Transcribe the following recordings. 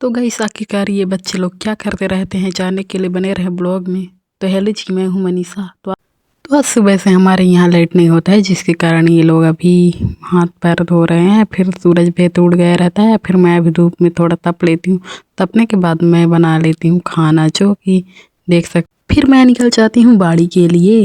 तो गाइस आखिरकार ये बच्चे लोग क्या करते रहते हैं जानने के लिए बने रहे ब्लॉग में। तो हेलो जी, मैं हूँ मनीषा। तो आज सुबह से हमारे यहाँ लाइट नहीं होता है, जिसके कारण ये लोग अभी हाथ पैर धो रहे हैं। फिर सूरज बेत उड़ गया रहता है, फिर मैं अभी धूप में थोड़ा तप लेती हूँ। तपने के बाद मैं बना लेती हूँ खाना, जो कि देख सकते। फिर मैं निकल जाती हूँ बाड़ी के लिए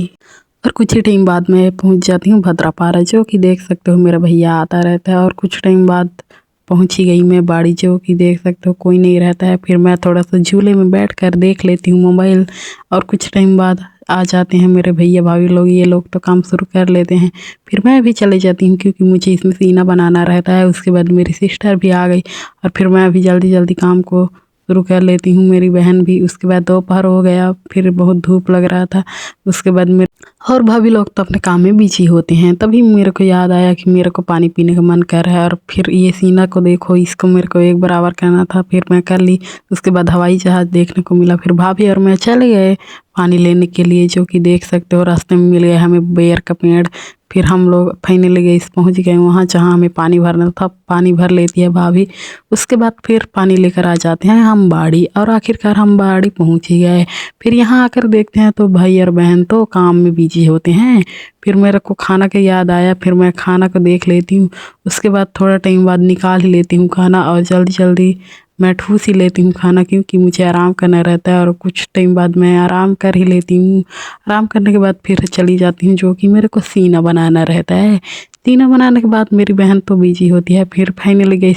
और कुछ ही टाइम बाद मैं पहुँच जाती हूँ भद्रापारा, जो कि देख सकते हो मेरा भैया आता रहता है। और कुछ टाइम बाद पहुंची गई मैं बाड़ी, जो कि देख सकते हो कोई नहीं रहता है। फिर मैं थोड़ा सा झूले में बैठकर देख लेती हूँ मोबाइल। और कुछ टाइम बाद आ जाते हैं मेरे भैया भाभी लोग, ये लोग तो काम शुरू कर लेते हैं। फिर मैं भी चले जाती हूँ, क्योंकि मुझे इसमें सीना बनाना रहता है। उसके बाद मेरी सिस्टर भी आ गई और फिर मैं भी जल्दी जल्दी काम को शुरू कर लेती हूँ, मेरी बहन भी। उसके बाद दोपहर हो गया, फिर बहुत धूप लग रहा था। उसके बाद मेरे और भाभी लोग तो अपने काम में बिजी होते हैं। तभी मेरे को याद आया कि मेरे को पानी पीने का मन कर रहा है। और फिर ये सीना को देखो, इसको मेरे को एक बराबर करना था, फिर मैं कर ली। उसके बाद हवाई जहाज देखने को मिला। फिर भाभी और मैं चले गए पानी लेने के लिए, जो कि देख सकते हो रास्ते में मिल गया हमें बेर का पेड़। फिर हम लोग फाइनली गए, पहुंच गए वहाँ जहाँ हमें पानी भरना था। पानी भर लेती है भाभी। उसके बाद फिर पानी लेकर आ जाते हैं हम बाड़ी, और आखिरकार हम बाड़ी पहुंच ही गए। फिर यहाँ आकर देखते हैं तो भाई और बहन तो काम में बिजी होते हैं। फिर मेरे को खाना का याद आया, फिर मैं खाना को देख लेती हूँ। उसके बाद थोड़ा टाइम बाद निकाल ही लेती हूँ खाना, और जल्दी जल्दी मैं ठूस ही लेती हूँ खाना, क्योंकि मुझे आराम करना रहता है। और कुछ टाइम बाद मैं आराम कर ही लेती हूँ। आराम करने के बाद फिर चली जाती हूँ, जो कि मेरे को सीना बनाना रहता है। सीना बनाने के बाद मेरी बहन तो बिजी होती है। फिर फाइनली गई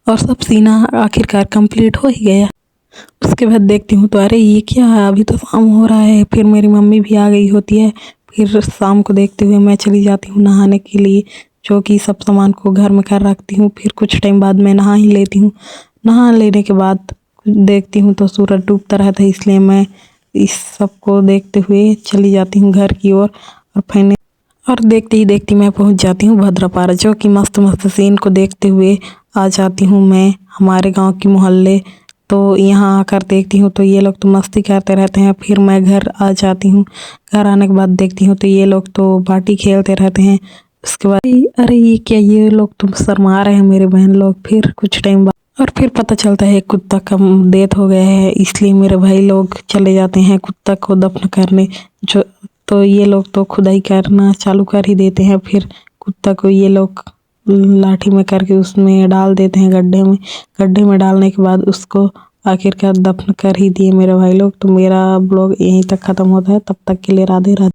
और सब सीना आखिरकार कंप्लीट हो ही गया। उसके बाद देखती हूँ तो अरे ये क्या है, अभी तो शाम हो रहा है। फिर मेरी मम्मी भी आ गई होती है। फिर शाम को देखते हुए मैं चली जाती हूँ नहाने के लिए, जो कि सब सामान को घर में कर रखती हूँ। फिर कुछ टाइम बाद मैं नहा ही लेती हूँ। नहा लेने के बाद देखती हूँ तो सूरज डूबता रहता है, इसलिए मैं इस सब को देखते हुए चली जाती हूँ घर की ओर। और फाइनली और देखते ही देखती मैं पहुँच जाती हूँ भद्रापारा, जो कि मस्त मस्त सीन को देखते हुए आ जाती हूँ मैं हमारे गाँव की मोहल्ले। तो यहाँ आकर देखती हूँ तो ये लोग तो मस्ती करते रहते हैं। फिर मैं घर आ जाती हूँ। घर आने के बाद देखती हूँ तो ये लोग तो बाटी खेलते रहते हैं। उसके बाद अरे ये क्या, ये लोग तो शर्मा रहे हैं मेरे बहन लोग। फिर कुछ टाइम बाद और फिर पता चलता है कुत्ता का डेथ हो गया है, इसलिए मेरे भाई लोग चले जाते हैं कुत्ता को दफन करने। जो तो ये लोग तो खुदाई करना चालू कर ही देते हैं। फिर कुत्ता को ये लोग लाठी में करके उसमें डाल देते हैं गड्ढे में। गड्ढे में डालने के बाद उसको आखिरकार दफन कर ही दिए मेरे भाई लोग। तो मेरा ब्लॉग यहीं तक ख़त्म होता है। तब तक के लिए राधे राधे।